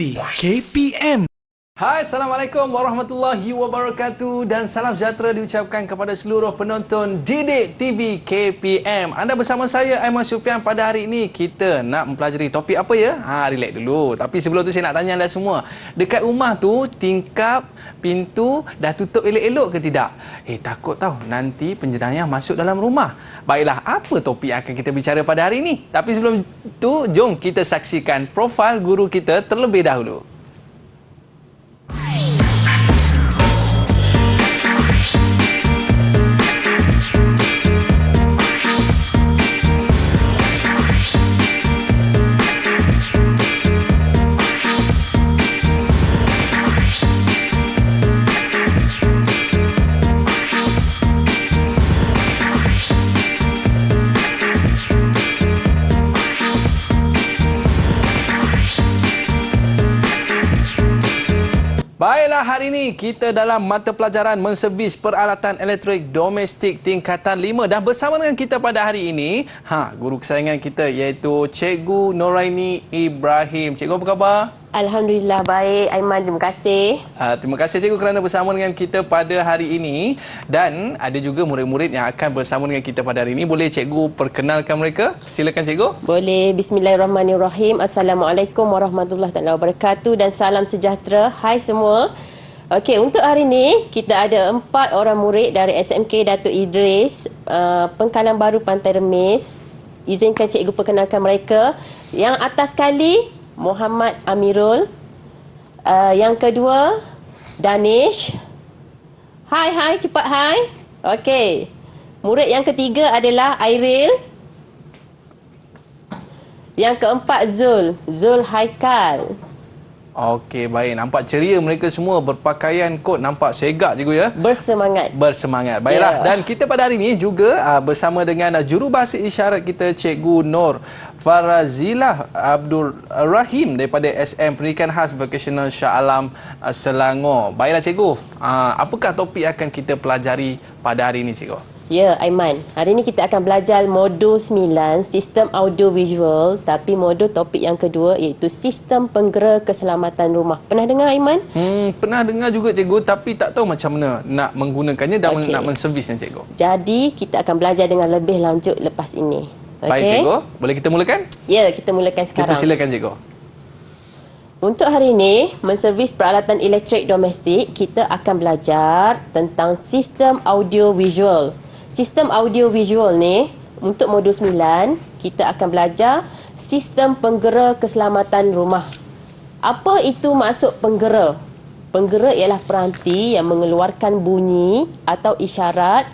TV KPM. Hai, Assalamualaikum warahmatullahi wabarakatuh dan salam sejahtera diucapkan kepada seluruh penonton Didik TV KPM. Anda bersama saya, Aiman Sufian. Pada hari ini kita nak mempelajari topik apa ya? Relax dulu. Tapi sebelum tu saya nak tanya anda semua. Dekat rumah tu, tingkap, pintu dah tutup elok-elok ke tidak? Takut tahu nanti penjenayah masuk dalam rumah. Baiklah, apa topik yang akan kita bicara pada hari ini? Tapi sebelum tu, jom kita saksikan profil guru kita terlebih dahulu. Baiklah, hari ini kita dalam mata pelajaran menservis peralatan elektrik domestik tingkatan 5 dan bersama dengan kita pada hari ini, guru kesayangan kita iaitu Cikgu Noraini Ibrahim. Cikgu, apa khabar? Alhamdulillah baik, Aiman. Terima kasih. Terima kasih Cikgu kerana bersama dengan kita pada hari ini. Dan ada juga murid-murid yang akan bersama dengan kita pada hari ini. Boleh Cikgu perkenalkan mereka? Silakan Cikgu. Boleh. Bismillahirrahmanirrahim. Assalamualaikum warahmatullahi wabarakatuh dan salam sejahtera. Hai semua. Okey, untuk hari ini kita ada 4 orang murid dari SMK Datuk Idris, Pengkalan Baru Pantai Remis. Izinkan Cikgu perkenalkan mereka. Yang atas sekali Muhammad Amirul. Yang kedua Danish. Hai, cepat hai. Okey. Murid yang ketiga adalah Airil. Yang keempat Zul Haikal. Okey, baik. Nampak ceria mereka semua berpakaian kod, nampak segak Cikgu ya. Bersemangat. Baiklah. Dan kita pada hari ini juga bersama dengan jurubahasa isyarat kita Cikgu Nur Farazilah Abdul Rahim daripada SM Pendidikan Khas Vocational Shah Alam, Selangor. Baiklah Cikgu, apakah topik yang akan kita pelajari pada hari ini Cikgu? Ya, Aiman. Hari ini kita akan belajar modul 9, Sistem Audio Visual, tapi modul topik yang kedua iaitu Sistem Penggera Keselamatan Rumah. Pernah dengar, Aiman? Pernah dengar juga Cikgu, tapi tak tahu macam mana nak menggunakannya dan nak menservisnya Cikgu. Jadi, kita akan belajar dengan lebih lanjut lepas ini. Baik Cikgu, boleh kita mulakan? Ya, kita mulakan sekarang. Silakan Cikgu. Untuk hari ini, menservis peralatan elektrik domestik, kita akan belajar tentang Sistem Audio Visual. Sistem audio visual ni, untuk modul 9, kita akan belajar sistem penggera keselamatan rumah. Apa itu maksud penggera? Penggera ialah peranti yang mengeluarkan bunyi atau isyarat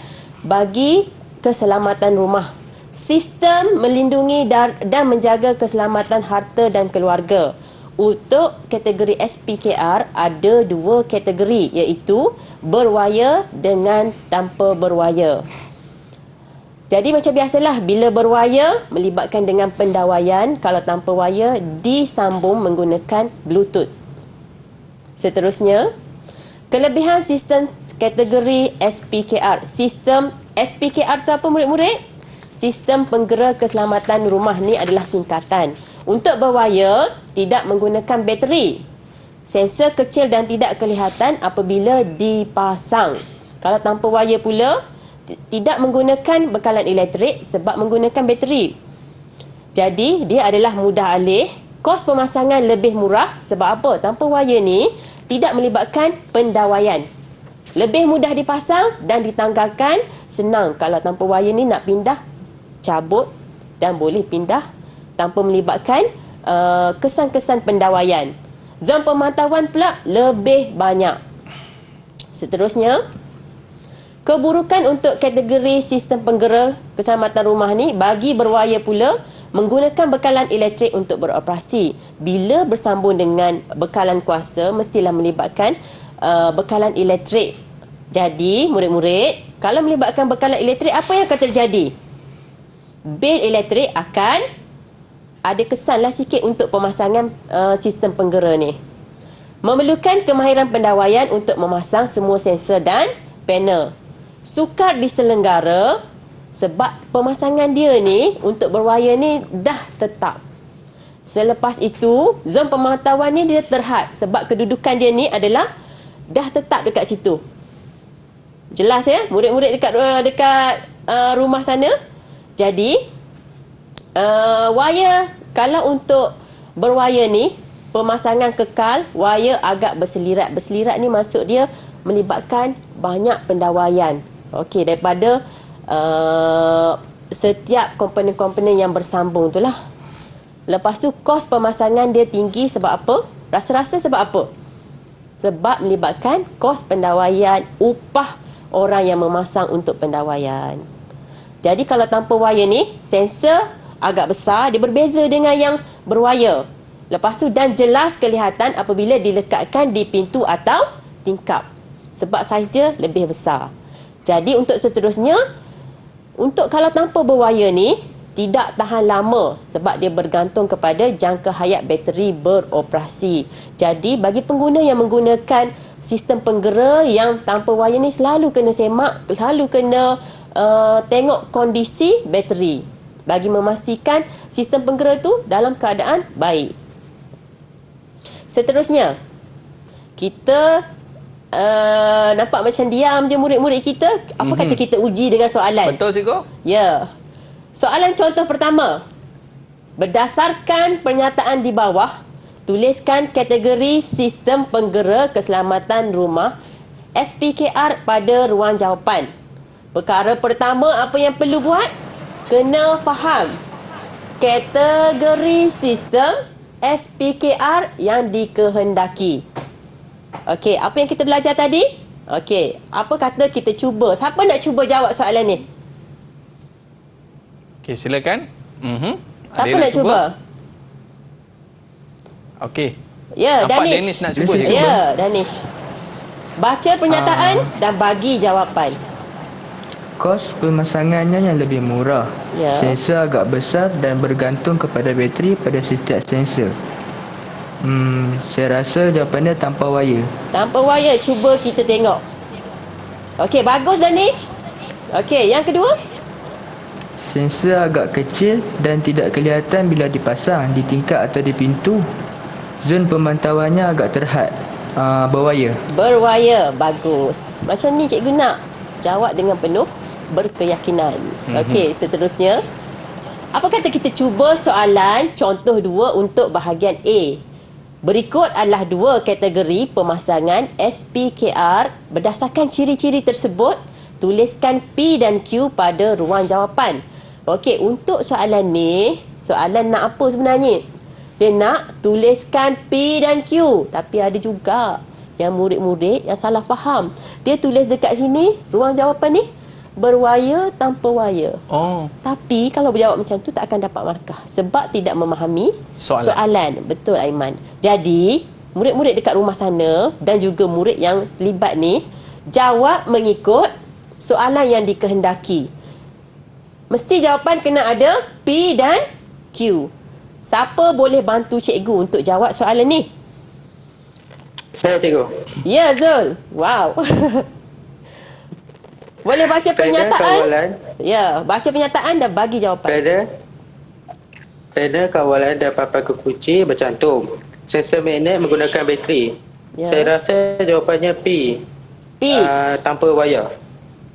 bagi keselamatan rumah. Sistem melindungi dan menjaga keselamatan harta dan keluarga. Untuk kategori SPKR, ada 2 kategori iaitu berwayar dengan tanpa berwayar. Jadi macam biasalah, bila berwayar melibatkan dengan pendawaian, kalau tanpa wayar disambung menggunakan Bluetooth. Seterusnya, kelebihan sistem kategori SPKR. Sistem SPKR itu apa murid-murid? Sistem Penggera Keselamatan Rumah ni adalah singkatan. Untuk berwayar, tidak menggunakan bateri. Sensor kecil dan tidak kelihatan apabila dipasang. Kalau tanpa wayar pula, tidak menggunakan bekalan elektrik sebab menggunakan bateri. Jadi, dia adalah mudah alih. Kos pemasangan lebih murah sebab apa? Tanpa wayar ni tidak melibatkan pendawaian. Lebih mudah dipasang dan ditanggalkan. Senang kalau tanpa wayar ni nak pindah, cabut dan boleh pindah tanpa melibatkan kesan-kesan pendawaian. Zon pemantauan pula lebih banyak. Seterusnya, keburukan untuk kategori sistem penggera keselamatan rumah ni, bagi berwayar pula menggunakan bekalan elektrik untuk beroperasi. Bila bersambung dengan bekalan kuasa, mestilah melibatkan bekalan elektrik. Jadi, murid-murid, kalau melibatkan bekalan elektrik, apa yang akan terjadi? Bil elektrik akan ada kesanlah sikit untuk pemasangan sistem penggera ni. Memerlukan kemahiran pendawaian untuk memasang semua sensor dan panel. Sukar diselenggara sebab pemasangan dia ni untuk berwayar ni dah tetap. Selepas itu, zon pemantauan ni dia terhad sebab kedudukan dia ni adalah dah tetap dekat situ. Jelas ya, murid-murid dekat rumah sana. Jadi, wayar, kalau untuk berwayar ni, pemasangan kekal, wayar agak berselirat. Berselirat ni maksud dia melibatkan banyak pendawaian. Okey, daripada setiap komponen-komponen yang bersambung itulah. Lepas tu, kos pemasangan dia tinggi sebab apa? Rasa-rasa sebab apa? Sebab melibatkan kos pendawaian, upah orang yang memasang untuk pendawaian. Jadi kalau tanpa wayar ni, sensor agak besar, dia berbeza dengan yang berwayar. Lepas tu dan jelas kelihatan apabila dilekatkan di pintu atau tingkap. Sebab saiz dia lebih besar. Jadi untuk seterusnya, untuk kalau tanpa berwayar ni, tidak tahan lama sebab dia bergantung kepada jangka hayat bateri beroperasi. Jadi bagi pengguna yang menggunakan sistem penggera yang tanpa wayar ni, selalu kena semak, selalu kena tengok kondisi bateri bagi memastikan sistem penggera tu dalam keadaan baik. Seterusnya, kita nampak macam diam je murid-murid kita. Apa kata kita uji dengan soalan? Betul, cikgu? Ya. Soalan contoh pertama. Berdasarkan pernyataan di bawah, tuliskan kategori sistem penggera keselamatan rumah SPKR pada ruang jawapan. Perkara pertama, apa yang perlu buat? Kena faham kategori sistem SPKR yang dikehendaki. Okey, apa yang kita belajar tadi? Okey, apa kata kita cuba? Siapa nak cuba jawab soalan ni? Okey, silakan. Siapa nak cuba? Okey. Ya, Nampak Danish. Danish nak cuba, cikgu. Ya, Danish. Baca pernyataan dan bagi jawapan. Kos pemasangannya yang lebih murah. Ya. Sensor agak besar dan bergantung kepada bateri pada setiap sensor. Saya rasa jawapannya tanpa wayar. Tanpa wayar, cuba kita tengok. Okey, bagus Danish. Okey, yang kedua? Sensor agak kecil dan tidak kelihatan bila dipasang di tingkap atau di pintu. Zon pemantauannya agak terhad. Berwayar. Berwayar, bagus. Macam ni cikgu nak jawab dengan penuh berkeyakinan. Okey, seterusnya. Apa kata kita cuba soalan contoh 2 untuk bahagian A. Berikut adalah 2 kategori pemasangan SPKR. Berdasarkan ciri-ciri tersebut, tuliskan P dan Q pada ruang jawapan. Okey, untuk soalan ni, soalan nak apa sebenarnya? Dia nak tuliskan P dan Q. Tapi ada juga yang murid-murid yang salah faham. Dia tulis dekat sini, ruang jawapan ni, berwayar tanpa wayar. Oh. Tapi kalau berjawab macam tu tak akan dapat markah sebab tidak memahami soalan. Betul, Aiman. Jadi, murid-murid dekat rumah sana dan juga murid yang terlibat ni, jawab mengikut soalan yang dikehendaki. Mesti jawapan kena ada P dan Q. Siapa boleh bantu cikgu untuk jawab soalan ni? Saya, cikgu. Ya, Zul. Wow. Boleh baca pernyataan? Kawalan, Ya, baca pernyataan dan bagi jawapan. pada kawalan dan papan kekunci bercantum sensor magnet menggunakan bateri. Ya. Saya rasa jawapannya P. P. Tanpa wayar.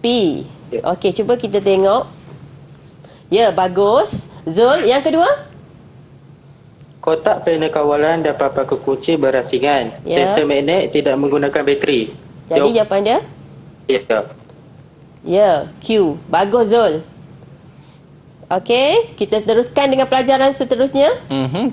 P. Ya. Okey, cuba kita tengok. Ya, bagus. Zul, yang kedua? Kotak panel kawalan dan papan kekunci berasingan. Ya. Sensor magnet tidak menggunakan bateri. Jadi jawapan dia? Ya. Ya, Q. Bagus, Zul. Okey, kita teruskan dengan pelajaran seterusnya.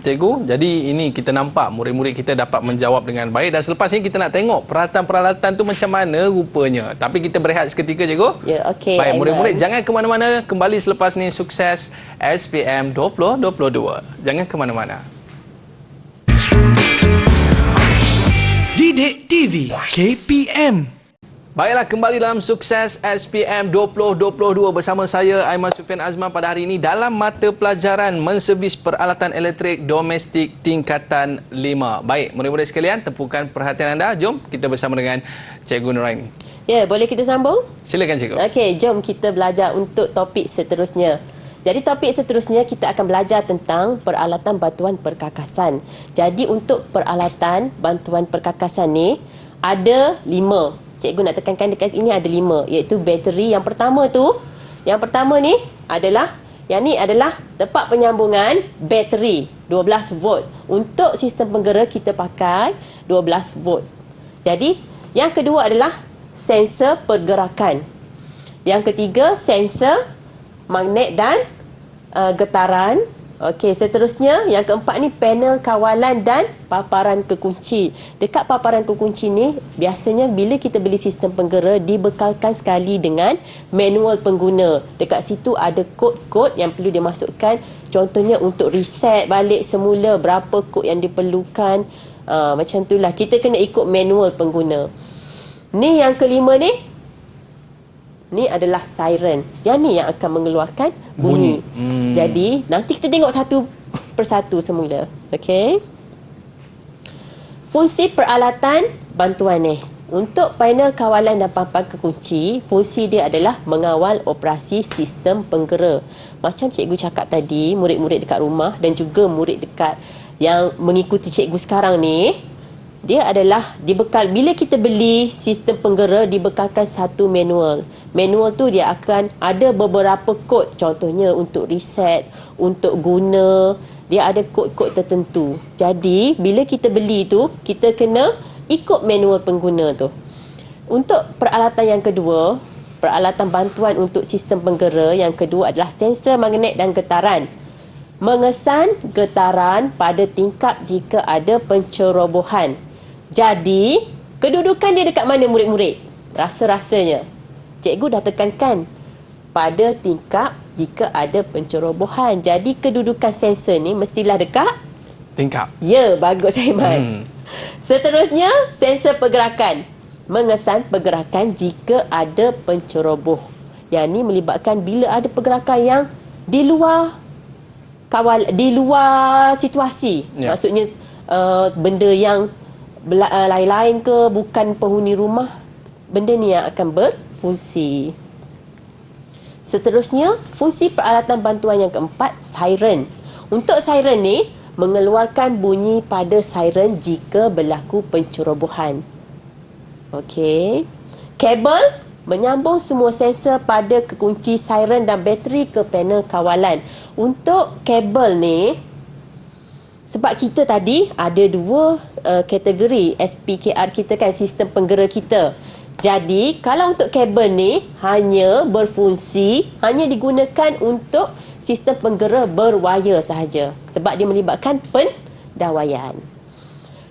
Cikgu, jadi ini kita nampak murid-murid kita dapat menjawab dengan baik dan selepas ini kita nak tengok peralatan-peralatan tu macam mana rupanya. Tapi kita berehat seketika, cikgu. Ya, okey. Baik, Aiman. murid-murid jangan ke mana-mana, kembali selepas ni sukses SPM 2022. Jangan ke mana-mana. Didik TV KPM. Baiklah, kembali dalam Sukses SPM 2022 bersama saya Aiman Sufian Azman pada hari ini dalam mata pelajaran menservis peralatan elektrik domestik tingkatan 5. Baik, murid-murid sekalian, tepukan perhatian anda. Jom kita bersama dengan Cikgu Nuraini. Ya, boleh kita sambung? Silakan, cikgu. Okey, jom kita belajar untuk topik seterusnya. Jadi topik seterusnya kita akan belajar tentang peralatan bantuan perkakasan. Jadi untuk peralatan bantuan perkakasan ni ada 5. Cikgu nak tekankan dekat sini ada 5, iaitu bateri. Yang pertama ni adalah tempat penyambungan bateri 12 volt. Untuk sistem penggera kita pakai 12 volt. Jadi yang kedua adalah sensor pergerakan. Yang ketiga sensor magnet dan getaran. Okey, seterusnya yang keempat ni panel kawalan dan paparan kekunci. Dekat paparan kekunci ni biasanya bila kita beli sistem penggera dibekalkan sekali dengan manual pengguna. Dekat situ ada kod-kod yang perlu dimasukkan. Contohnya untuk reset balik semula berapa kod yang diperlukan. Macam itulah, kita kena ikut manual pengguna. Ni yang kelima ni adalah siren. Yang ni yang akan mengeluarkan bunyi. Jadi, nanti kita tengok satu persatu semula. Okey. Fungsi peralatan bantuan ni. Untuk panel kawalan dan papan kekunci, fungsi dia adalah mengawal operasi sistem penggera. Macam cikgu cakap tadi, murid-murid dekat rumah dan juga murid dekat yang mengikuti cikgu sekarang ni, dia adalah dibekal, bila kita beli sistem penggera dibekalkan satu manual. Manual tu dia akan ada beberapa kod, contohnya untuk reset, untuk guna, dia ada kod-kod tertentu. Jadi bila kita beli tu, kita kena ikut manual pengguna tu. Untuk peralatan yang kedua, peralatan bantuan untuk sistem penggera yang kedua adalah sensor magnet dan getaran. Mengesan getaran pada tingkap jika ada pencerobohan. Jadi, kedudukan dia dekat mana murid-murid? Rasa-rasanya cikgu dah tekankan pada tingkap jika ada pencerobohan. Jadi, kedudukan sensor ni mestilah dekat tingkap. Ya, bagus Aiman. Seterusnya, sensor pergerakan. Mengesan pergerakan jika ada penceroboh. Yang ni melibatkan bila ada pergerakan yang di luar situasi. Maksudnya benda yang lain-lain ke, bukan penghuni rumah, benda ni yang akan berfungsi. Seterusnya, fungsi peralatan bantuan yang keempat, siren. Untuk siren ni mengeluarkan bunyi pada siren jika berlaku pencerobohan. Okey. Kabel menyambung semua sensor pada kekunci siren dan bateri ke panel kawalan. Untuk kabel ni, sebab kita tadi ada 2 kategori SPKR kita kan, sistem penggera kita. Jadi, kalau untuk kabel ni hanya digunakan untuk sistem penggera berwayar sahaja. Sebab dia melibatkan pendawaian.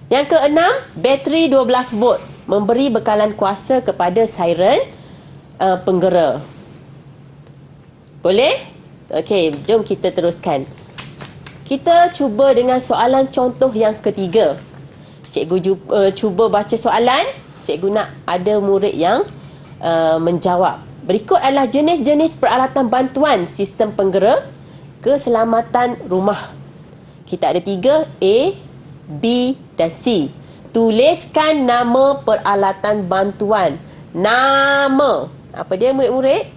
Yang keenam, bateri 12 volt. Memberi bekalan kuasa kepada siren penggera. Boleh? Okey, jom kita teruskan. Kita cuba dengan soalan contoh yang ketiga. Cikgu cuba baca soalan. Cikgu nak ada murid yang menjawab. Berikut adalah jenis-jenis peralatan bantuan sistem penggera keselamatan rumah. Kita ada 3, A, B dan C. Tuliskan nama peralatan bantuan. Nama. Apa dia murid-murid?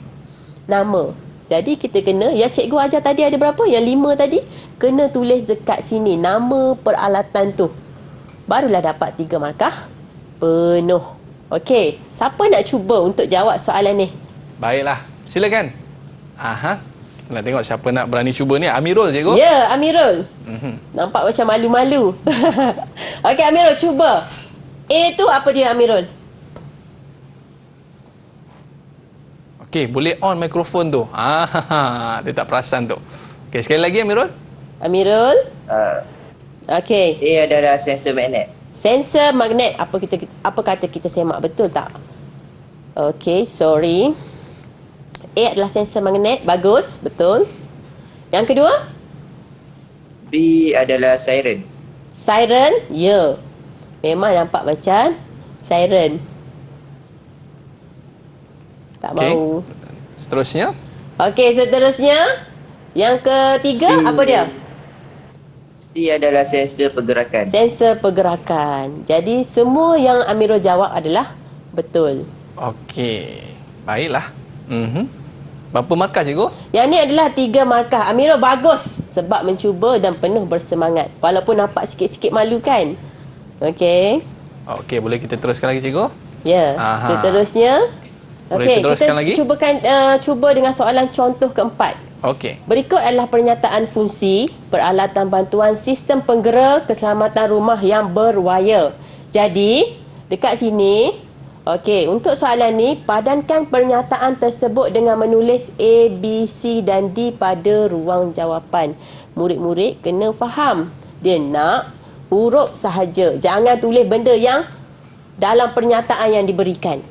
Nama. Jadi kita kena, yang cikgu ajar tadi ada berapa? Yang 5 tadi. Kena tulis dekat sini nama peralatan tu. Barulah dapat 3 markah penuh. Okey, siapa nak cuba untuk jawab soalan ni? Baiklah, silakan. Kita nak tengok siapa nak berani cuba ni. Amirul, cikgu? Ya, Amirul. Nampak macam malu-malu. Okey, Amirul cuba. A tu apa dia, Amirul? Okey, boleh on mikrofon tu. Dia tak perasan tu. Okey, sekali lagi Amirul. Amirul? Okey. A adalah sensor magnet. Sensor magnet. Apa kata kita semak betul tak? Okey, sorry. A adalah sensor magnet. Bagus, betul. Yang kedua? B adalah siren. Siren? Ya. Memang nampak macam siren. Tak mahu. Seterusnya? Okey, seterusnya. Yang ketiga, C. apa dia? C adalah sensor pergerakan. Sensor pergerakan. Jadi, semua yang Amirul jawab adalah betul. Okey. Baiklah. Berapa markah cikgu? Yang ni adalah 3 markah. Amirul bagus sebab mencuba dan penuh bersemangat. Walaupun nampak sikit-sikit malu kan? Okey. Okey, boleh kita teruskan lagi cikgu? Ya. Aha. Seterusnya. Boleh Okey, kita teruskan lagi? cuba dengan soalan contoh keempat. Okey. Berikut adalah pernyataan fungsi peralatan bantuan sistem penggera keselamatan rumah yang berwayar. Jadi, dekat sini, okey, untuk soalan ni, padankan pernyataan tersebut dengan menulis A, B, C dan D pada ruang jawapan. Murid-murid kena faham. Dia nak huruf sahaja. Jangan tulis benda yang dalam pernyataan yang diberikan.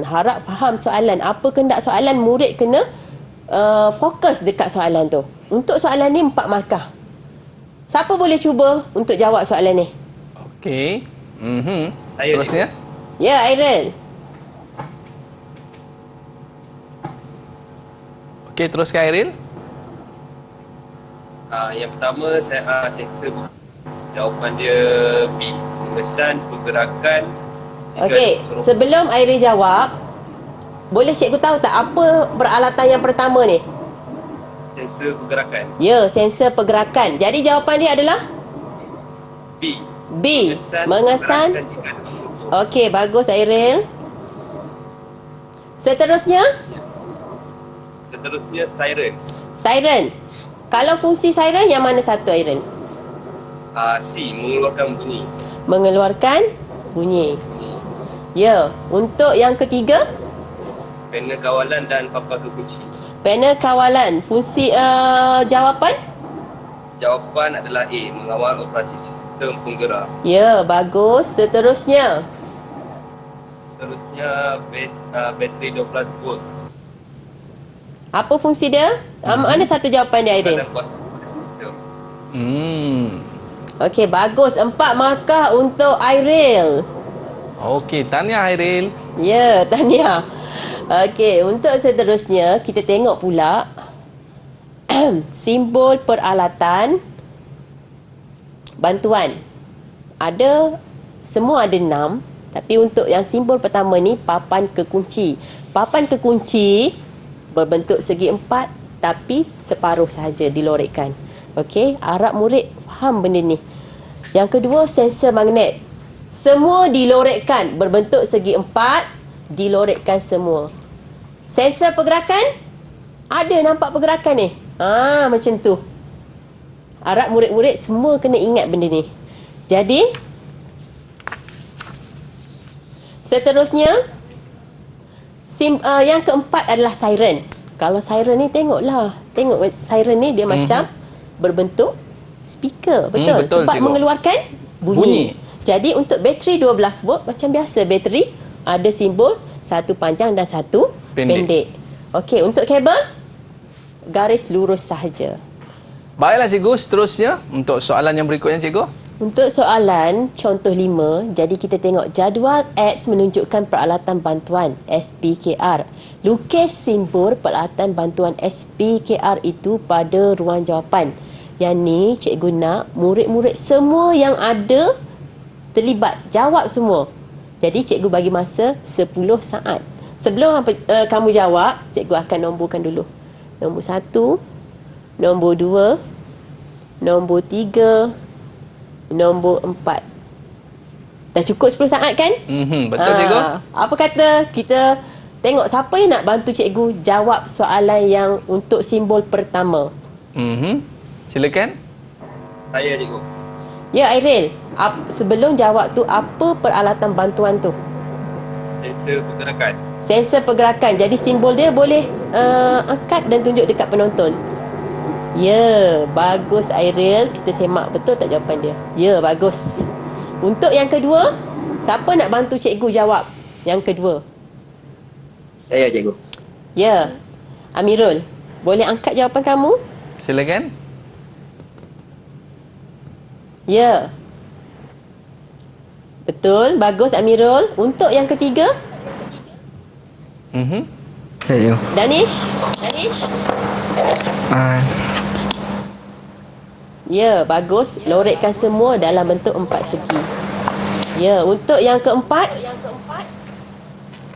Harap faham soalan. Apa kehendak soalan, murid kena fokus dekat soalan tu. Untuk soalan ni 4 markah. Siapa boleh cuba untuk jawab soalan ni? Okey. Saya Terusnya? Ya, Airil. Okey, teruskan Airil. Yang pertama saya sensor jawapan dia B, pengesan pergerakan. Okey, sebelum Airil jawab, boleh cikgu tahu tak apa peralatan yang pertama ni? Sensor pergerakan Ya, sensor pergerakan. Jadi jawapan dia adalah B, B, mengesan. pergerakan jika ada struktur. Okey, bagus Airil. Seterusnya, Seterusnya siren, siren. Kalau fungsi siren yang mana satu Airil? C, mengeluarkan bunyi. Mengeluarkan bunyi. Ya, untuk yang ketiga, Panel kawalan dan papan kekunci. panel kawalan. Fungsi jawapan? Jawapan adalah A, mengawal operasi sistem penggerak. Ya, bagus. Seterusnya, Seterusnya bateri 12 volt. apa fungsi dia? Mana satu jawapan dia Airil? Dalam kuasa pada sistem. Okey, bagus. 4 markah untuk Airil. Okey, tahniah Airil. Ya, tahniah. Okey, untuk seterusnya kita tengok pula simbol peralatan bantuan. Semua ada 6, tapi untuk yang simbol pertama ni papan kekunci. Papan kekunci berbentuk segi 4 tapi separuh sahaja dilorekkan. Okey, harap murid faham benda ni. Yang kedua, sensor magnet. Semua dilorekkan berbentuk segi 4, dilorekkan semua. Sensor pergerakan, ada nampak pergerakan ni. Macam tu. Harap murid-murid semua kena ingat benda ni. Jadi, seterusnya, yang keempat adalah siren. Kalau siren ni tengoklah. Tengok siren ni dia macam berbentuk speaker. Betul? Betul, Sebab cikgu. mengeluarkan bunyi. Jadi untuk bateri 12 volt macam biasa bateri ada simbol satu panjang dan satu pendek. Okey, untuk kabel garis lurus sahaja. Baiklah cikgu, seterusnya untuk soalan yang berikutnya cikgu. Untuk soalan contoh 5, jadi kita tengok jadual X menunjukkan peralatan bantuan SPKR. Lukis simbol peralatan bantuan SPKR itu pada ruang jawapan. Yang ni cikgu nak murid-murid semua yang ada terlibat jawab semua. Jadi cikgu bagi masa 10 saat. Sebelum kamu jawab, cikgu akan nomborkan dulu. Nombor 1, nombor 2, nombor 3, nombor 4. Dah cukup 10 saat kan? Betul cikgu. Apa kata kita tengok siapa yang nak bantu cikgu jawab soalan yang untuk simbol pertama. Silakan. Saya cikgu. Ya Airil, sebelum jawab tu apa peralatan bantuan tu? Sensor pergerakan. Sensor pergerakan. Jadi simbol dia boleh angkat dan tunjuk dekat penonton. Ya, bagus Airil. Kita semak betul tak jawapan dia? Ya, bagus. Untuk yang kedua, siapa nak bantu cikgu jawab yang kedua? Saya cikgu. Ya, Amirul. Boleh angkat jawapan kamu? Silakan. Ya. Betul, bagus Amirul. Untuk yang ketiga, Saya. Danish. Ya, bagus. Lorekkan semua dalam bentuk 4 segi. Ya, untuk yang keempat,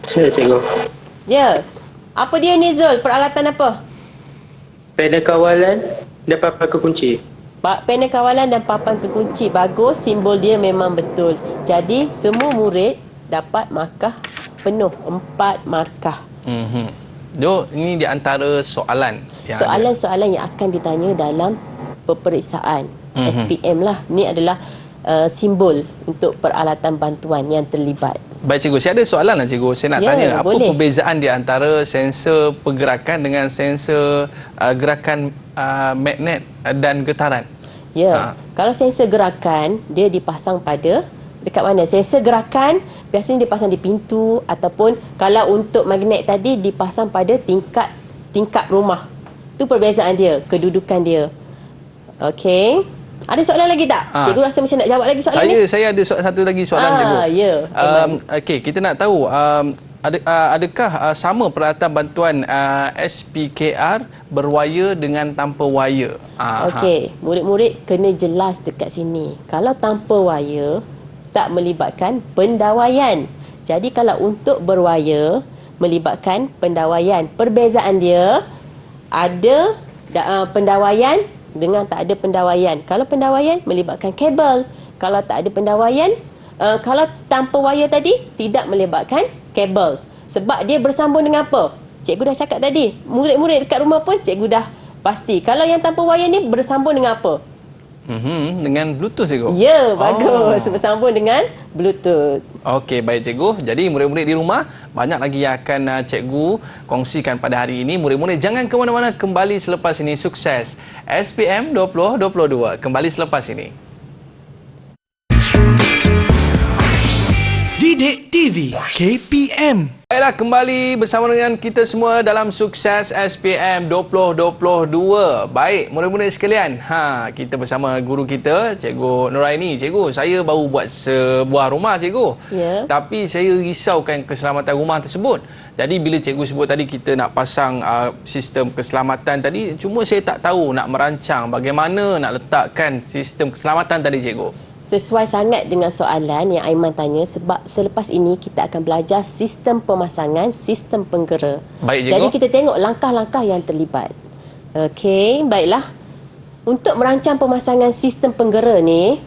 Saya cikgu. ya. Apa dia ni Zul? Peralatan apa? Panel kawalan dan papan kekunci. Panel kawalan dan papan kekunci. Bagus, simbol dia memang betul. Jadi semua murid dapat markah penuh, 4 markah. Jo, ini di antara soalan yang Soalan-soalan yang akan ditanya dalam peperiksaan SPM lah. Ini adalah simbol untuk peralatan bantuan yang terlibat. Baik cikgu, saya ada soalan lah cikgu. Saya nak Ya, tanya, apa boleh. perbezaan di antara sensor pergerakan dengan sensor gerakan magnet dan getaran? Ya, kalau sensor gerakan, dia dipasang pada dekat mana? Sensor gerakan biasanya dipasang di pintu ataupun kalau untuk magnet tadi dipasang pada tingkap rumah. Itu perbezaan dia, kedudukan dia. Okey. Ada soalan lagi tak? Cikgu rasa macam nak jawab lagi soalan ni? Saya ada satu lagi soalan cikgu. Ya. Okey, kita nak tahu adakah sama peralatan bantuan SPKR berwayar dengan tanpa wayar? Okey, murid-murid kena jelas dekat sini. Kalau tanpa wayar, tak melibatkan pendawaian. Jadi kalau untuk berwayar, melibatkan pendawaian. Perbezaan dia, ada pendawaian dengan tak ada pendawaian. Kalau pendawaian, melibatkan kabel. Kalau tak ada pendawaian, kalau tanpa wayar tadi, tidak melibatkan kabel. Sebab dia bersambung dengan apa? Cikgu dah cakap tadi. Murid-murid dekat rumah pun cikgu dah pasti. Kalau yang tanpa wayar ni bersambung dengan apa? Dengan Bluetooth cikgu? Ya, bagus. Bersambung dengan Bluetooth. Okey, baik cikgu. Jadi murid-murid di rumah, banyak lagi yang akan cikgu kongsikan pada hari ini. Murid-murid jangan ke mana-mana, kembali selepas ini. Sukses SPM 2022. Kembali selepas ini. Didik TV KPM. Baiklah, kembali bersama dengan kita semua dalam Sukses SPM 2022. Baik, murid-murid sekalian, kita bersama guru kita, Cikgu Nuraini. Cikgu, saya baru buat sebuah rumah, cikgu. Ya. Tapi saya risaukan keselamatan rumah tersebut. Jadi bila cikgu sebut tadi kita nak pasang sistem keselamatan tadi, cuma saya tak tahu nak merancang bagaimana nak letakkan sistem keselamatan tadi, cikgu. Sesuai sangat dengan soalan yang Aiman tanya sebab selepas ini kita akan belajar sistem pemasangan, sistem penggera. Baik, cikgu. Jadi kita tengok langkah-langkah yang terlibat. Okey, baiklah. Untuk merancang pemasangan sistem penggera ni,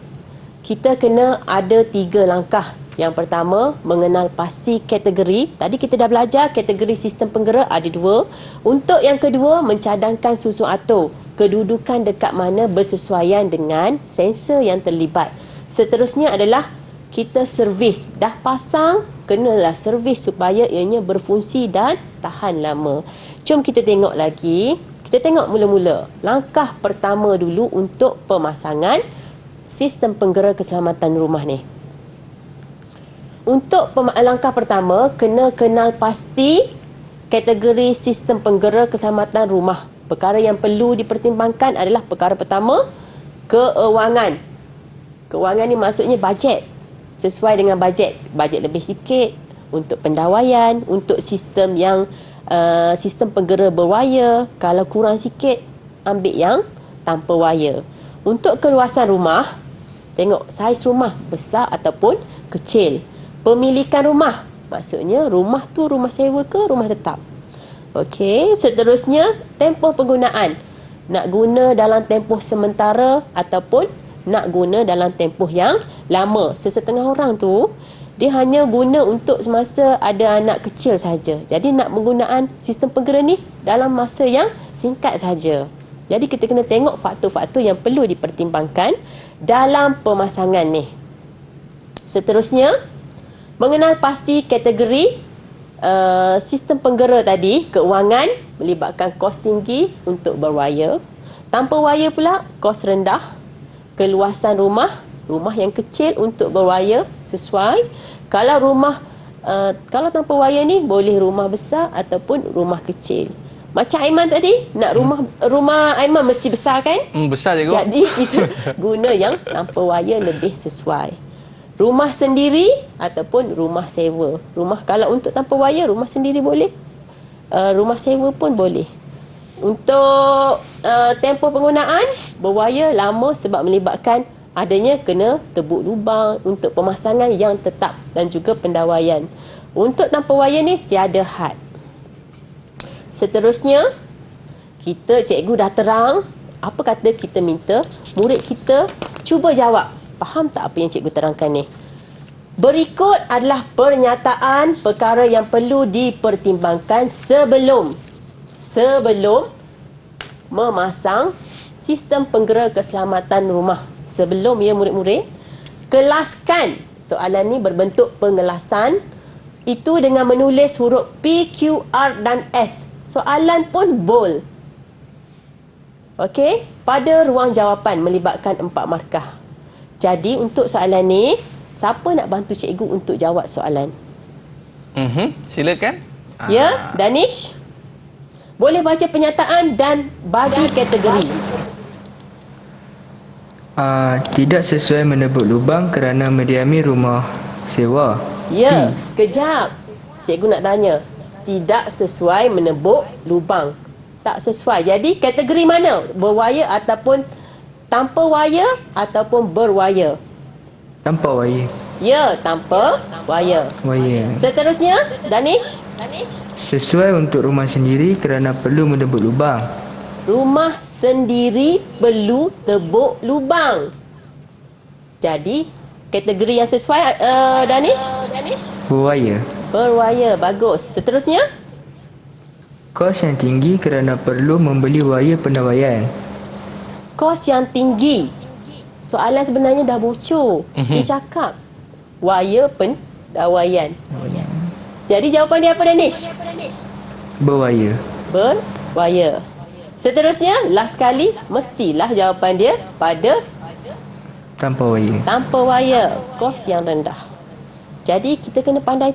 kita kena ada 3 langkah. Yang pertama, mengenal pasti kategori. Tadi kita dah belajar kategori sistem penggera ada 2. Untuk yang kedua, mencadangkan susun atur. Kedudukan dekat mana bersesuaian dengan sensor yang terlibat. Seterusnya adalah kita servis. Dah pasang, kenalah servis supaya ianya berfungsi dan tahan lama. Jom kita tengok lagi. Kita tengok mula-mula. Langkah pertama dulu untuk pemasangan sistem penggera keselamatan rumah ni. Untuk langkah pertama, kena kenal pasti kategori sistem penggera keselamatan rumah. Perkara yang perlu dipertimbangkan adalah perkara pertama, keuangan. Keuangan ni maksudnya bajet. Sesuai dengan bajet. Bajet lebih sikit untuk pendawaian, untuk sistem yang sistem penggera berwayar. Kalau kurang sikit, ambil yang tanpa wayar. Untuk keluasan rumah, tengok saiz rumah besar ataupun kecil. Pemilikan rumah, maksudnya rumah tu rumah sewa ke rumah tetap. Okey, seterusnya tempoh penggunaan. Nak guna dalam tempoh sementara ataupun nak guna dalam tempoh yang lama. Sesetengah orang tu dia hanya guna untuk semasa ada anak kecil saja. Jadi nak penggunaan sistem penggera ni dalam masa yang singkat saja. Jadi kita kena tengok faktor-faktor yang perlu dipertimbangkan dalam pemasangan ni. Seterusnya, mengenal pasti kategori sistem penggera tadi. Keuangan melibatkan kos tinggi untuk berwayar. Tanpa wayar pula kos rendah. Keluasan rumah, rumah yang kecil untuk berwayar sesuai. Kalau rumah kalau tanpa wayar ni boleh rumah besar ataupun rumah kecil. Macam Aiman tadi, nak rumah Aiman mesti besar kan? Besar, cikgu. Jadi kita guna yang tanpa wayar lebih sesuai. Rumah sendiri ataupun rumah sewa. Rumah kalau untuk tanpa wayar, rumah sendiri boleh. Rumah sewa pun boleh. Untuk tempoh penggunaan, berwayar lama sebab melibatkan adanya kena tebuk lubang untuk pemasangan yang tetap dan juga pendawaian. Untuk tanpa wayar ni tiada had. Seterusnya, cikgu dah terang apa kata kita minta murid kita cuba jawab. Faham tak apa yang cikgu terangkan ni? Berikut adalah pernyataan perkara yang perlu dipertimbangkan sebelum memasang sistem penggera keselamatan rumah. Sebelum ya murid-murid, kelaskan. Soalan ni berbentuk pengelasan. Itu dengan menulis huruf P, Q, R dan S. Soalan pun bold. Okey, pada ruang jawapan melibatkan 4 markah. Jadi untuk soalan ni, siapa nak bantu cikgu untuk jawab soalan? Silakan. Ya, Danish? Boleh baca pernyataan dan bagi kategori. Tidak sesuai menebuk lubang kerana mendiami rumah sewa. Ya, sekejap. Cikgu nak tanya. Tidak sesuai menebuk lubang. Tak sesuai. Jadi kategori mana? Berwayar ataupun tanpa wayar ataupun berwayar? Tanpa wayar. Ya, tanpa wayar. Wayar. Seterusnya, Danish? Sesuai untuk rumah sendiri kerana perlu menebuk lubang. Rumah sendiri perlu tebuk lubang. Jadi, kategori yang sesuai, Danish? Berwayar. Berwayar, bagus. Seterusnya? Kos yang tinggi kerana perlu membeli wayar pendawaian. Kos yang tinggi. Soalan sebenarnya dah bocor. Dia cakap wayar pendawaian. Jadi jawapan dia apa, Danish? Berwayar. Berwayar. Seterusnya, last sekali, mestilah jawapan dia pada Tanpa wayar. tanpa wayar. Kos yang rendah. Jadi kita kena pandai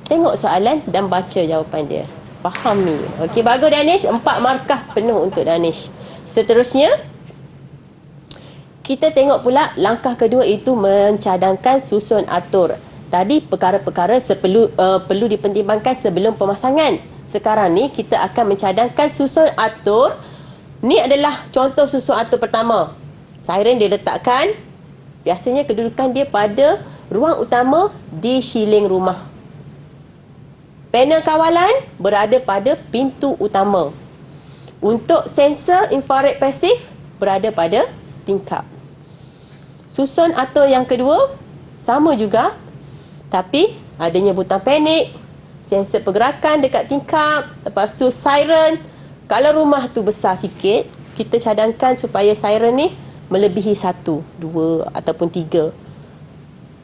tengok soalan dan baca jawapan dia. Faham ni? Okey, bagus Danish. 4 markah penuh untuk Danish. Seterusnya, kita tengok pula langkah kedua, itu mencadangkan susun atur. Tadi perkara-perkara perlu dipertimbangkan sebelum pemasangan. Sekarang ni kita akan mencadangkan susun atur. Ni adalah contoh susun atur pertama. Siren diletakkan. Biasanya kedudukan dia pada ruang utama di shieling rumah. Panel kawalan berada pada pintu utama. Untuk sensor infrared pasif berada pada tingkap. Susun atur yang kedua sama juga, tapi adanya butang panik, sensor pergerakan dekat tingkap, lepas tu siren. Kalau rumah tu besar sikit, kita cadangkan supaya siren ni melebihi 1, 2 ataupun 3.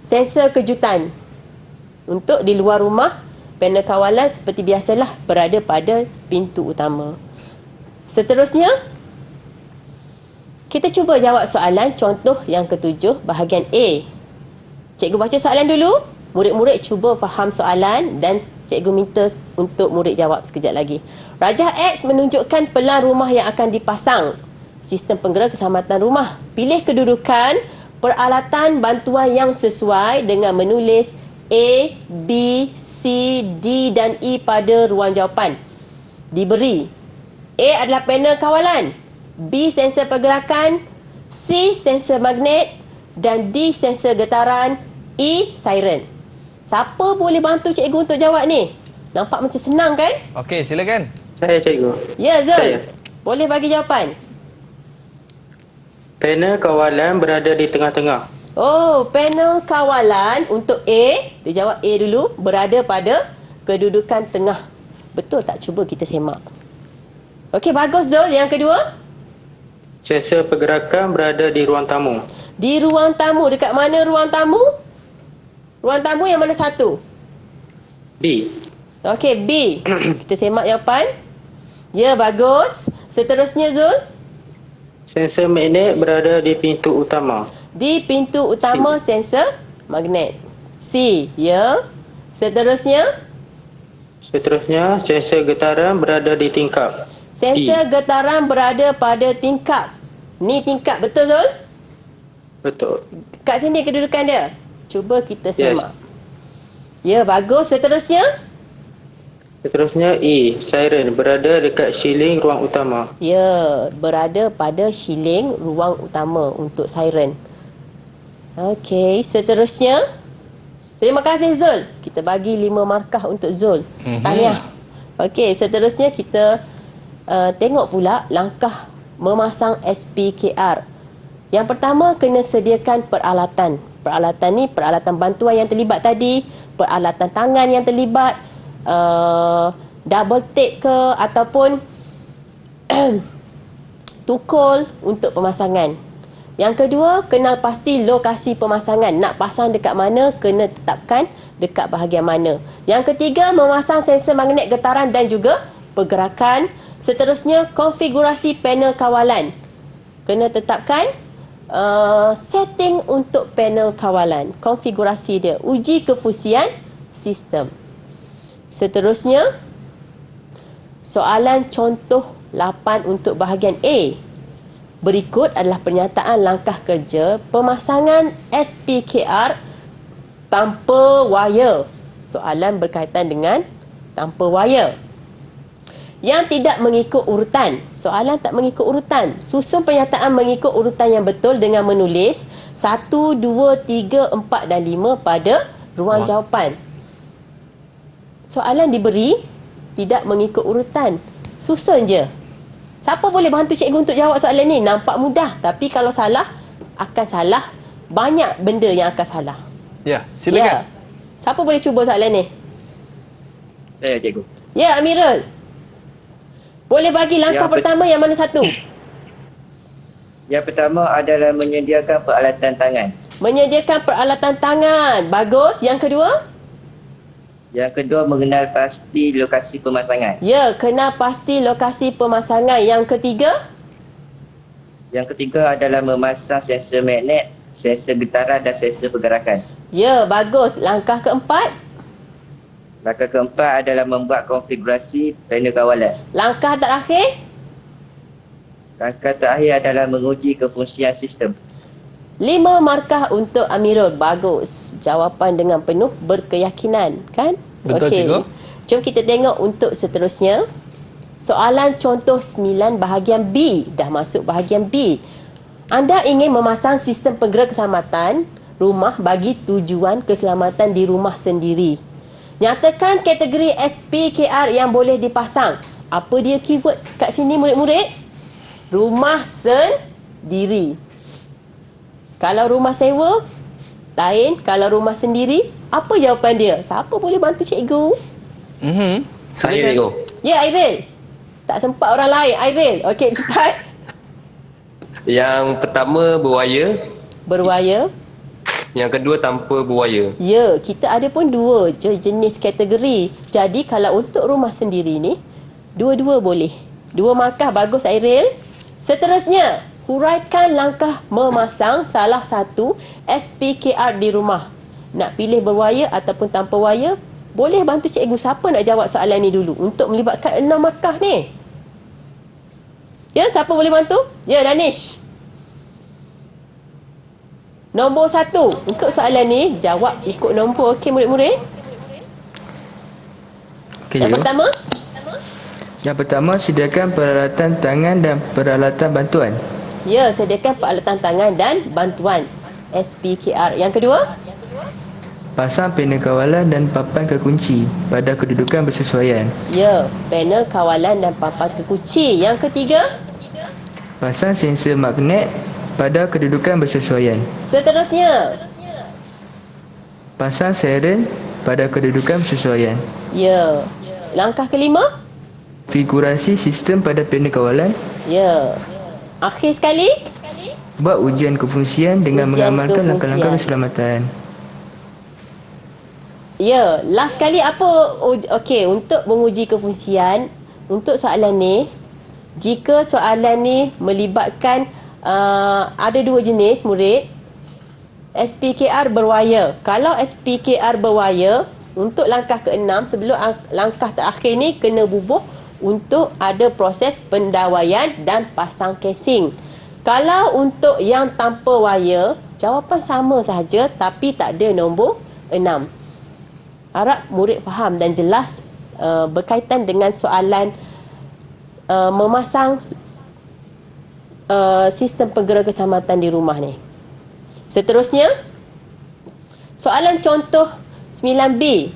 Sensor kejutan. Untuk di luar rumah, panel kawalan seperti biasalah berada pada pintu utama. Seterusnya, kita cuba jawab soalan contoh yang ketujuh bahagian A. Cikgu baca soalan dulu. Murid-murid cuba faham soalan dan cikgu minta untuk murid jawab sekejap lagi. Rajah X menunjukkan pelan rumah yang akan dipasang. Sistem penggera keselamatan rumah. Pilih kedudukan peralatan bantuan yang sesuai dengan menulis A, B, C, D dan E pada ruang jawapan. Diberi A adalah panel kawalan, B sensor pergerakan, C sensor magnet dan D sensor getaran, E siren. Siapa boleh bantu cikgu untuk jawab ni? Nampak macam senang kan? Okey, silakan. Saya cikgu. Ya, Zul. Saya. Boleh bagi jawapan. Panel kawalan berada di tengah-tengah. Oh, panel kawalan untuk A, dia jawab A dulu, berada pada kedudukan tengah. Betul tak? Cuba kita semak. Okey, bagus Zul. Yang kedua? Sensor pergerakan berada di ruang tamu. Di ruang tamu. Dekat mana ruang tamu? Ruang tamu yang mana satu? B. Okey, B. Kita semak jawapan. Ya, bagus. Seterusnya Zul? Sensor magnet berada di pintu utama. Di pintu utama sensor magnet. C. Ya. Seterusnya? Seterusnya, sensor getaran berada di tingkap. Sensor getaran berada pada tingkap. Ni tingkap, betul Zul? Betul. Kat sini kedudukan dia. Cuba kita semak. Ya, bagus. Seterusnya? Seterusnya, E. Siren berada dekat shieling ruang utama. Ya, berada pada shieling ruang utama untuk siren. Okey, seterusnya. Terima kasih Zul. Kita bagi 5 markah untuk Zul. Tahniah. Okey, seterusnya kita tengok pula langkah memasang SPKR. Yang pertama, kena sediakan peralatan. Peralatan ni peralatan bantuan yang terlibat tadi, peralatan tangan yang terlibat, double tape ke ataupun tukul untuk pemasangan. Yang kedua, kenal pasti lokasi pemasangan. Nak pasang dekat mana, kena tetapkan dekat bahagian mana. Yang ketiga, memasang sensor magnet getaran dan juga pergerakan. Seterusnya, konfigurasi panel kawalan. Kena tetapkan setting untuk panel kawalan. Konfigurasi dia. Uji kefungsian sistem. Seterusnya, soalan contoh 8 untuk bahagian A. Berikut adalah pernyataan langkah kerja pemasangan SPKR tanpa wayar. Soalan berkaitan dengan tanpa wayar. Yang tidak mengikut urutan. Soalan tak mengikut urutan. Susun pernyataan mengikut urutan yang betul dengan menulis 1, 2, 3, 4 dan 5 pada ruang jawapan. Soalan diberi tidak mengikut urutan. Susun je. Siapa boleh bantu cikgu untuk jawab soalan ni? Nampak mudah. Tapi kalau salah, akan salah. Banyak benda yang akan salah. Ya, silakan. Siapa boleh cuba soalan ni? Saya cikgu. Ya, Amirul. Boleh bagi langkah pertama yang mana satu? Yang pertama adalah menyediakan peralatan tangan. Menyediakan peralatan tangan. Bagus. Yang kedua? Yang kedua, mengenal pasti lokasi pemasangan. Ya, kenal pasti lokasi pemasangan. Yang ketiga? Yang ketiga adalah memasang sensor magnet, sensor getaran dan sensor pergerakan. Ya, bagus. Langkah keempat? Langkah keempat adalah membuat konfigurasi panel kawalan. Langkah terakhir? Langkah terakhir adalah menguji kefungsian sistem. 5 markah untuk Amirul. Bagus. Jawapan dengan penuh berkeyakinan, kan? Betul, Okey. cikgu. Jom kita tengok untuk seterusnya. Soalan contoh 9 bahagian B. Dah masuk bahagian B. Anda ingin memasang sistem penggera keselamatan rumah bagi tujuan keselamatan di rumah sendiri. Nyatakan kategori SPKR yang boleh dipasang. Apa dia keyword kat sini murid-murid? Rumah sendiri. Kalau rumah sewa, lain. Kalau rumah sendiri, apa jawapan dia? Siapa boleh bantu cikgu? Saya cikgu. Ya, Airil. Tak sempat orang lain. Airil. Okey, cepat. Yang pertama berwayar, Berwayar. yang kedua tanpa berwayar. Ya, kita ada pun 2 je jenis kategori. Jadi, kalau untuk rumah sendiri ni, dua-dua boleh. 2 markah. Bagus, Airil. Seterusnya, huraikan langkah memasang salah satu SPKR di rumah. Nak pilih berwayar ataupun tanpa wayar, boleh bantu cikgu. Siapa nak jawab soalan ni dulu untuk melibatkan 6 markah ni? Ya, siapa boleh bantu? Ya, Danish. Nombor 1 untuk soalan ni, jawab ikut nombor. Okey, murid-murid. Okey, Yang cikgu. pertama, Yang pertama, sediakan peralatan tangan dan peralatan bantuan. ya, sediakan peralatan tangan dan bantuan SPKR. Yang kedua, Pasang panel kawalan dan papan kekunci pada kedudukan bersesuaian. ya, panel kawalan dan papan kekunci. Yang ketiga, Pasang sensor magnet pada kedudukan bersesuaian. seterusnya, Pasang siren pada kedudukan bersesuaian. ya. Langkah kelima, Konfigurasi sistem pada panel kawalan. ya. Akhir sekali, Buat ujian kefungsian dengan Ujian mengamalkan kefungsian. langkah-langkah keselamatan. ya. Last sekali apa? Okey, untuk menguji kefungsian, untuk soalan ni, jika soalan ni melibatkan ada 2 jenis murid, SPKR berwayar. Kalau SPKR berwayar, untuk langkah ke-6, sebelum langkah terakhir ni, kena bubuh untuk ada proses pendawaian dan pasang casing. Kalau untuk yang tanpa wayar, jawapan sama sahaja tapi tak ada nombor 6. Harap murid faham dan jelas berkaitan dengan soalan memasang sistem penggera keselamatan di rumah ni. Seterusnya, soalan contoh 9B.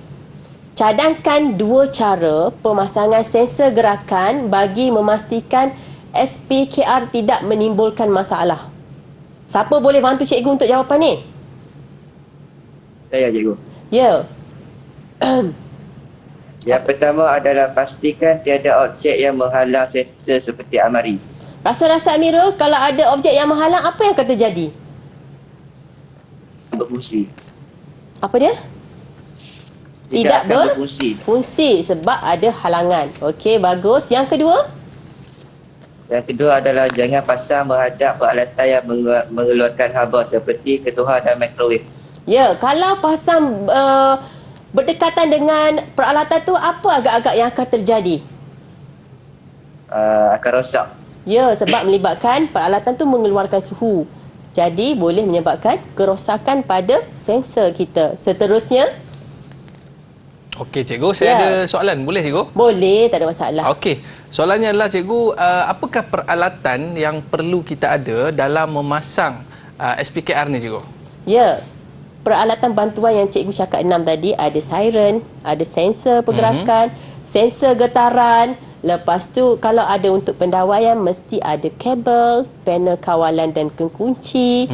Cadangkan 2 cara pemasangan sensor gerakan bagi memastikan SPKR tidak menimbulkan masalah. Siapa boleh bantu cikgu untuk jawapan ni? Saya, cikgu. Ya. Yang pertama adalah pastikan tiada objek yang menghalang sensor seperti almari. Rasa-rasa Amirul, kalau ada objek yang menghalang, apa yang akan terjadi? Berfungsi. Apa dia? Tidak akan berfungsi. Fungsi sebab ada halangan. Okey, bagus. Yang kedua? Yang kedua adalah jangan pasang menghadap peralatan yang mengeluarkan haba seperti ketuhan dan mikrowave. Ya, kalau pasang berdekatan dengan peralatan tu, apa agak-agak yang akan terjadi? Akan rosak. Ya, sebab melibatkan peralatan tu mengeluarkan suhu. Jadi, boleh menyebabkan kerosakan pada sensor kita. Seterusnya? Okey cikgu, saya ada soalan. Boleh cikgu? Boleh, tak ada masalah. Okey. Soalannya adalah cikgu, apakah peralatan yang perlu kita ada dalam memasang SPKR ni cikgu? Ya, peralatan bantuan yang cikgu cakap 6 tadi, ada siren, ada sensor pergerakan, sensor getaran. Lepas tu kalau ada untuk pendawaian mesti ada kabel, panel kawalan dan kunci.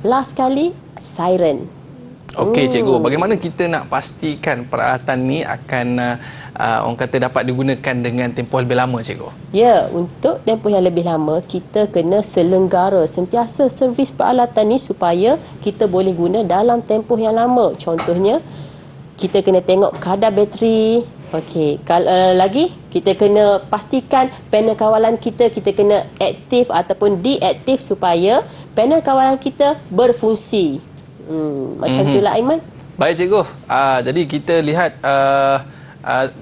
Last sekali siren. Okey cikgu, bagaimana kita nak pastikan peralatan ni akan orang kata dapat digunakan dengan tempoh lebih lama cikgu? Ya, untuk tempoh yang lebih lama kita kena selenggara sentiasa servis peralatan ni supaya kita boleh guna dalam tempoh yang lama. Contohnya kita kena tengok kadar bateri. Okey, kalau lagi kita kena pastikan panel kawalan kita kena aktif ataupun deaktif supaya panel kawalan kita berfungsi. Macam itulah Aiman. Baik cikgu. Jadi kita lihat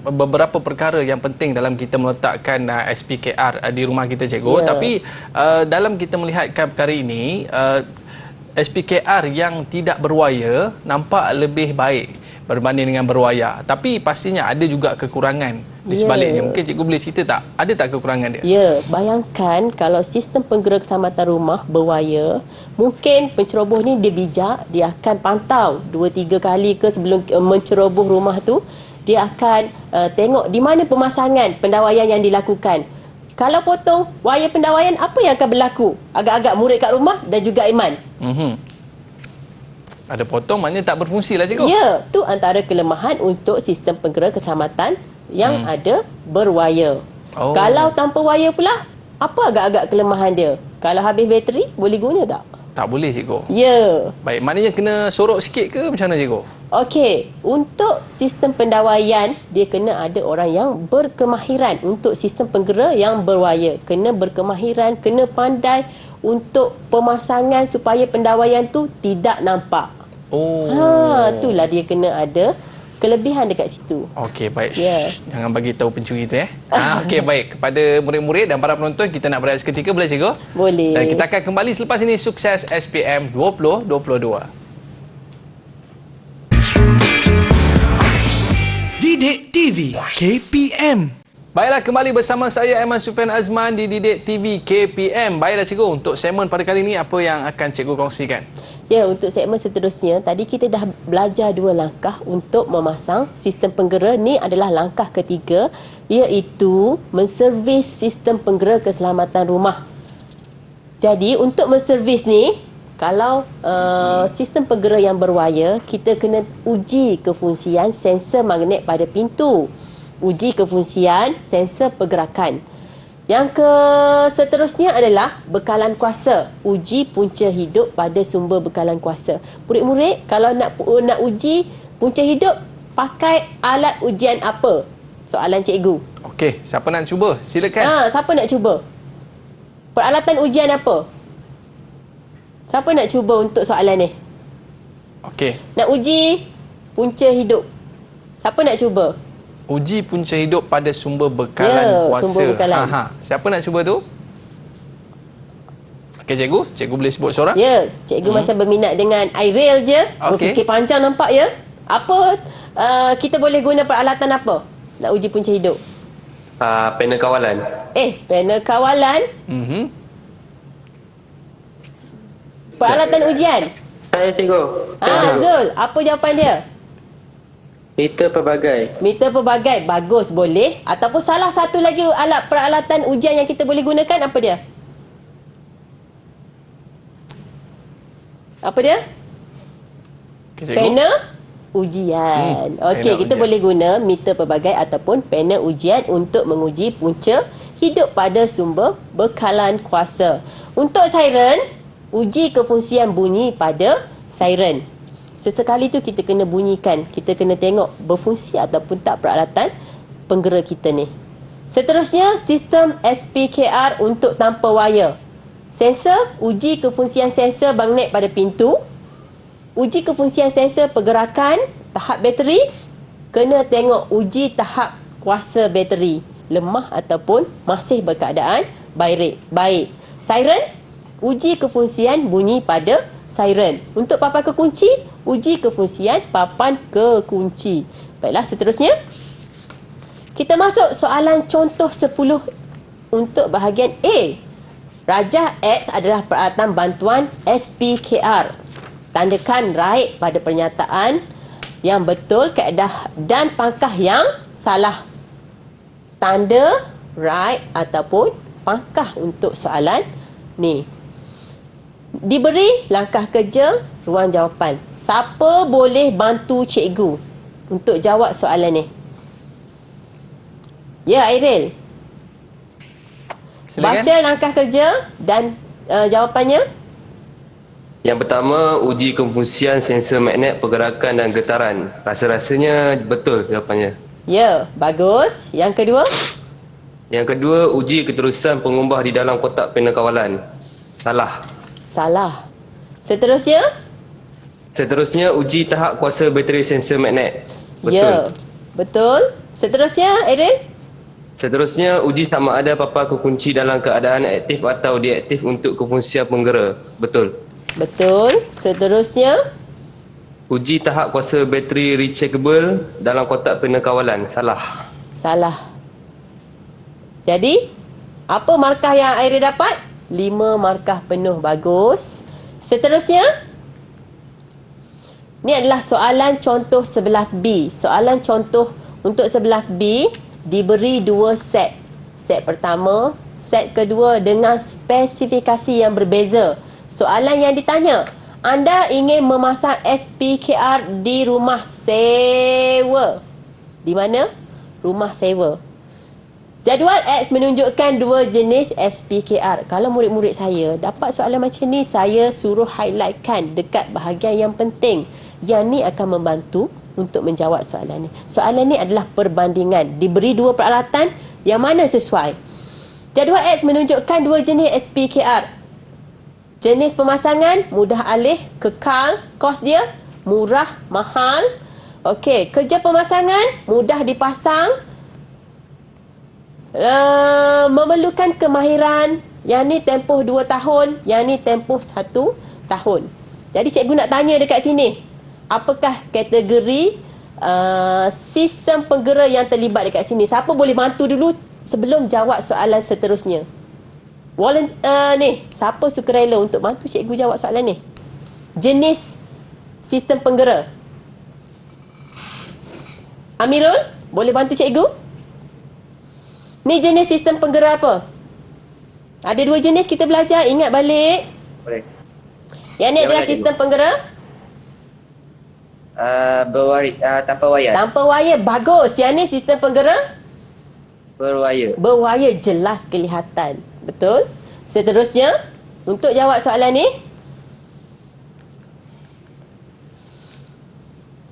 beberapa perkara yang penting dalam kita meletakkan SPKR di rumah kita cikgu. Tapi dalam kita melihatkan perkara ini, SPKR yang tidak berwayar nampak lebih baik berbanding dengan berwayar. Tapi pastinya ada juga kekurangan di sebaliknya. Mungkin cikgu boleh cerita tak? Ada tak kekurangan dia? Ya, bayangkan kalau sistem penggera keselamatan rumah berwayar, mungkin penceroboh ni dia bijak, dia akan pantau 2-3 kali ke sebelum menceroboh rumah tu, dia akan tengok di mana pemasangan pendawaian yang dilakukan. Kalau potong wayar pendawaian, apa yang akan berlaku? Agak-agak murid kat rumah dan juga Iman. Ada potong maknanya tak berfungsi lah cikgu. Ya, tu antara kelemahan untuk sistem penggera keselamatan yang ada berwayar. Kalau tanpa wayar pula, apa agak-agak kelemahan dia? Kalau habis bateri, boleh guna tak? Tak boleh cikgu. Ya. Baik, maknanya kena sorok sikit ke macam mana cikgu? Okey, untuk sistem pendawaian, dia kena ada orang yang berkemahiran. Untuk sistem penggera yang berwayar, kena berkemahiran, kena pandai untuk pemasangan supaya pendawaian tu tidak nampak. Itulah dia kena ada kelebihan dekat situ. Okey, baik. Jangan bagi tahu pencuri tu Okey, baik. Kepada murid-murid dan para penonton, kita nak berehat seketika, boleh cikgu? Boleh. Dan kita akan kembali selepas ini. Sukses SPM 2022. Didik TV KPM. Baiklah, kembali bersama saya Aiman Sufian Azman di Didik TV KPM. Baiklah cikgu, untuk segmen pada kali ini apa yang akan cikgu kongsikan? Ya, untuk segmen seterusnya, tadi kita dah belajar 2 langkah untuk memasang sistem penggera. Ni adalah langkah ketiga, iaitu menservis sistem penggera keselamatan rumah. Jadi, untuk menservis ni, kalau sistem penggera yang berwayar, kita kena uji kefungsian sensor magnet pada pintu. Uji kefungsian sensor pergerakan. Yang seterusnya adalah bekalan kuasa. Uji punca hidup pada sumber bekalan kuasa. Murid-murid, kalau nak uji punca hidup, pakai alat ujian apa? Soalan cikgu. Okey, siapa nak cuba? Silakan. Siapa nak cuba? Peralatan ujian apa? Siapa nak cuba untuk soalan ni? Okey. Nak uji punca hidup. Siapa nak cuba? Uji punca hidup pada sumber bekalan kuasa. Sumber bekalan. Siapa nak cuba tu? Okey cikgu, cikgu boleh sebut seorang? Ya, cikgu macam berminat dengan aerial je. Berfikir panjang nampak ya. Apa kita boleh guna peralatan apa nak uji punca hidup? Panel kawalan. Panel kawalan. Peralatan ujian. Saya cikgu. Zul, apa jawapan dia? Meter pelbagai. Meter pelbagai. Bagus, boleh. Ataupun salah satu lagi alat peralatan ujian yang kita boleh gunakan, apa dia? Apa dia? Okay, cikgu. Panel ujian. Okey, panel kita ujian. boleh guna meter pelbagai ataupun panel ujian untuk menguji punca hidup pada sumber bekalan kuasa. Untuk siren, uji kefungsian bunyi pada siren. Sesekali tu kita kena bunyikan, kita kena tengok berfungsi ataupun tak peralatan penggera kita ni. Seterusnya, sistem SPKR untuk tanpa wayar. Sensor, uji kefungsian sensor magnet pada pintu. Uji kefungsian sensor pergerakan tahap bateri. Kena tengok uji tahap kuasa bateri, lemah ataupun masih berkeadaan baik. Siren, uji kefungsian bunyi pada siren. Untuk papan kekunci, uji kefungsian papan kekunci. Baiklah, seterusnya kita masuk soalan contoh 10 untuk bahagian A. Rajah X adalah peralatan bantuan SPKR. Tandakan right pada pernyataan yang betul, kaedah dan pangkah yang salah. Tanda right ataupun pangkah untuk soalan ni. Diberi langkah kerja, ruang jawapan. Siapa boleh bantu cikgu untuk jawab soalan ni? Ya, Airil. Silakan. Baca langkah kerja dan jawapannya. Yang pertama, uji kefungsian sensor magnet pergerakan dan getaran. Rasa-rasanya betul jawapannya. Ya, bagus. Yang kedua. Yang kedua, uji keterusan pengubah di dalam kotak panel kawalan. Salah. Salah. Seterusnya. Seterusnya, uji tahap kuasa bateri sensor magnet. Betul. Ya, betul. Seterusnya, Airil. Seterusnya, uji sama ada papan kekunci dalam keadaan aktif atau deaktif untuk kefungsian penggera. Betul. Betul. Seterusnya. Uji tahap kuasa bateri rechargeable dalam kotak panel kawalan. Salah. Salah. Jadi, apa markah yang Airil dapat? 5 markah penuh. Bagus. Seterusnya. Ini adalah soalan contoh 11B. Soalan contoh untuk 11B diberi 2 set. Set pertama, set kedua dengan spesifikasi yang berbeza. Soalan yang ditanya, anda ingin memasang SPKR di rumah sewa. Di mana? Rumah sewa. Jadual X menunjukkan 2 jenis SPKR. Kalau murid-murid saya dapat soalan macam ni, saya suruh highlightkan dekat bahagian yang penting. Yang ni akan membantu untuk menjawab soalan ni. Soalan ni adalah perbandingan. Diberi 2 peralatan, yang mana sesuai. Jadual X menunjukkan 2 jenis SPKR. Jenis pemasangan, mudah alih, kekal, kos dia, murah, mahal. Okey, kerja pemasangan, mudah dipasang, memerlukan kemahiran. Yang ni tempoh 2 tahun, yang ni tempoh 1 tahun. Jadi cikgu nak tanya dekat sini, apakah kategori sistem penggera yang terlibat dekat sini? Siapa boleh bantu dulu sebelum jawab soalan seterusnya? Ni, siapa sukarela untuk bantu cikgu jawab soalan ni? Jenis sistem penggera. Amirul, boleh bantu cikgu? Ni jenis sistem penggera apa? Ada 2 jenis kita belajar, ingat balik. Boleh. Yang ni Yang adalah mana, sistem penggera Tanpa wayar. tanpa wayar. Bagus. Yang ni sistem penggera Berwayar. berwayar, jelas kelihatan. Betul. Seterusnya, untuk jawab soalan ni,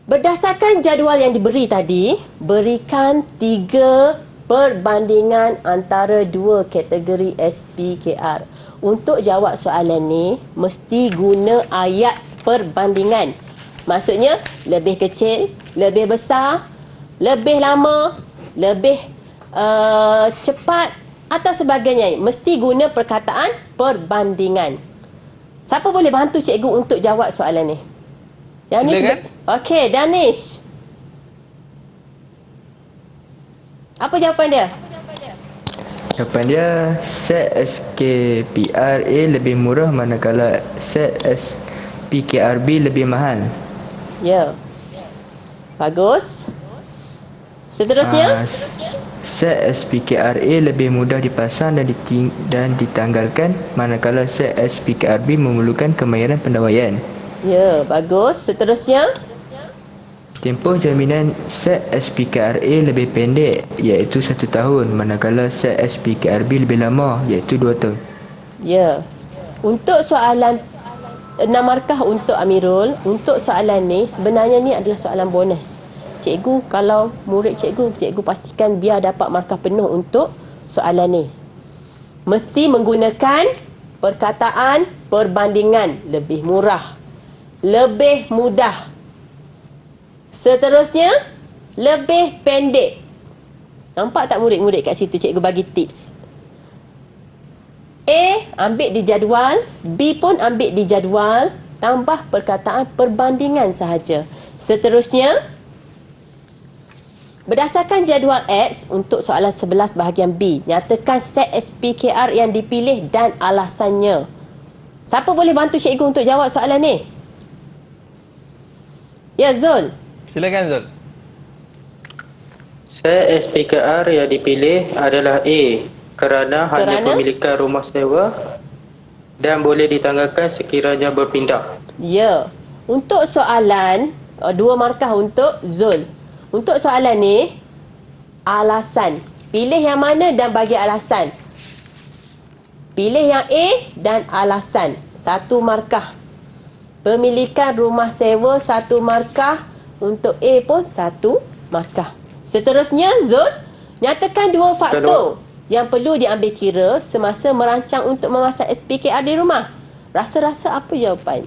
berdasarkan jadual yang diberi tadi, berikan 3 perbandingan antara 2 kategori SPKR. Untuk jawab soalan ni, mesti guna ayat perbandingan. Maksudnya, lebih kecil, lebih besar, lebih lama, lebih cepat atau sebagainya. Mesti guna perkataan perbandingan. Siapa boleh bantu cikgu untuk jawab soalan ni? Silakan. Okey, Danish. Apa jawapan dia? Jawapan dia, set SKPRA lebih murah manakala set SPKRB lebih mahal. Ya. Bagus. Seterusnya? Set SPKRA lebih mudah dipasang dan ditanggalkan, manakala set SPKRB memerlukan kemahiran pendawaian. Ya, bagus. Seterusnya? Tempoh jaminan set SPKRA lebih pendek, iaitu 1 tahun, manakala set SPKRB lebih lama, iaitu 2 tahun. Ya. Untuk soalan 6 markah untuk Amirul, untuk soalan ni sebenarnya ni adalah soalan bonus. Cikgu, kalau murid cikgu pastikan biar dapat markah penuh untuk soalan ni. Mesti menggunakan perkataan perbandingan, lebih murah, lebih mudah. Seterusnya, lebih pendek. Nampak tak murid-murid kat situ cikgu bagi tips? A ambil di jadual, B pun ambil di jadual, tambah perkataan perbandingan sahaja. Seterusnya, berdasarkan jadual X untuk soalan 11 bahagian B, nyatakan set SPKR yang dipilih dan alasannya. Siapa boleh bantu cikgu untuk jawab soalan ni? Ya, Zul. Silakan Zul. Set SPKR yang dipilih adalah A kerana hanya pemilikan rumah sewa dan boleh ditanggalkan sekiranya berpindah. Ya. Untuk soalan, 2 markah untuk Zul. Untuk soalan ni, alasan. Pilih yang mana dan bagi alasan. Pilih yang A dan alasan. 1 markah. Pemilikan rumah sewa 1 markah. Untuk A pun 1 markah. Seterusnya, Zul, nyatakan 2 faktor yang perlu diambil kira semasa merancang untuk memasang SPKR di rumah. Rasa-rasa apa jawapan?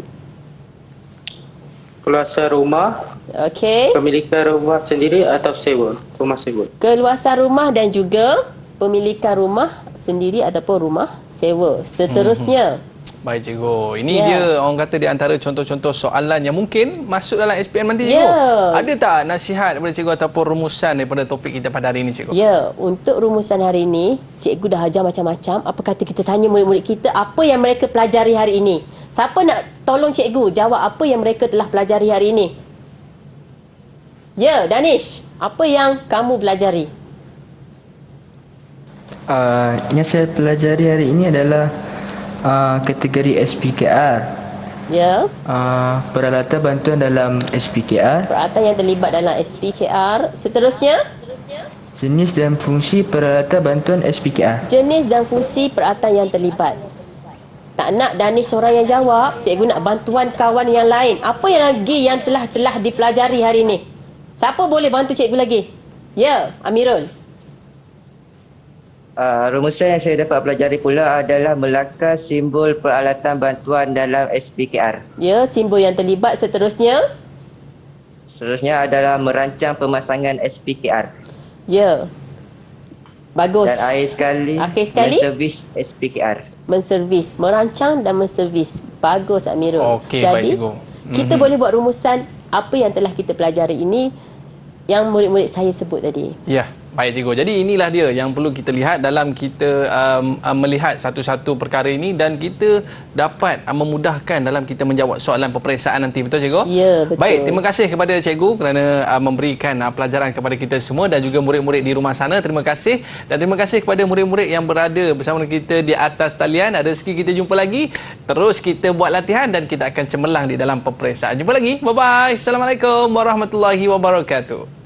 Keluasan rumah, Okey. pemilikan rumah sendiri atau sewa, rumah sewa. Keluasan rumah dan juga pemilikan rumah sendiri ataupun rumah sewa. Seterusnya. Baik cikgu. Ini dia orang kata di antara contoh-contoh soalan yang mungkin masuk dalam SPM nanti cikgu. Ya. Ada tak nasihat daripada cikgu ataupun rumusan daripada topik kita pada hari ini cikgu? Ya, untuk rumusan hari ini, cikgu dah ajar macam-macam. Apa kata kita tanya murid-murid kita apa yang mereka pelajari hari ini? Siapa nak tolong cikgu jawab apa yang mereka telah pelajari hari ini? Ya, Danish. Apa yang kamu pelajari? Yang saya pelajari hari ini adalah kategori SPKR. Ya. Peralatan bantuan dalam SPKR, Peralatan yang terlibat dalam SPKR. Seterusnya, jenis dan fungsi peralatan bantuan SPKR. jenis dan fungsi peralatan yang terlibat. Tak nak Danish seorang yang jawab, cikgu nak bantuan kawan yang lain. Apa yang lagi yang telah dipelajari hari ini? Siapa boleh bantu cikgu lagi? Ya, Amirul. Rumusan yang saya dapat pelajari pula adalah melakar simbol peralatan bantuan dalam SPKR. Ya, simbol yang terlibat. Seterusnya, Seterusnya adalah merancang pemasangan SPKR. ya. Bagus. Dan akhir sekali, menservis SPKR. Menservis, merancang dan menservis. Bagus, Amirul. Okey, baik, Jadi, cikgu. kita boleh buat rumusan apa yang telah kita pelajari ini yang murid-murid saya sebut tadi. Ya, baik cikgu. Jadi inilah dia yang perlu kita lihat dalam kita melihat satu-satu perkara ini dan kita dapat memudahkan dalam kita menjawab soalan peperiksaan nanti. Betul cikgu? Ya, betul. Baik, terima kasih kepada cikgu kerana memberikan pelajaran kepada kita semua dan juga murid-murid di rumah sana. Terima kasih. Dan terima kasih kepada murid-murid yang berada bersama kita di atas talian. Ada rezeki kita jumpa lagi. Terus kita buat latihan dan kita akan cemerlang di dalam peperiksaan. Jumpa lagi. Bye-bye. Assalamualaikum warahmatullahi wabarakatuh.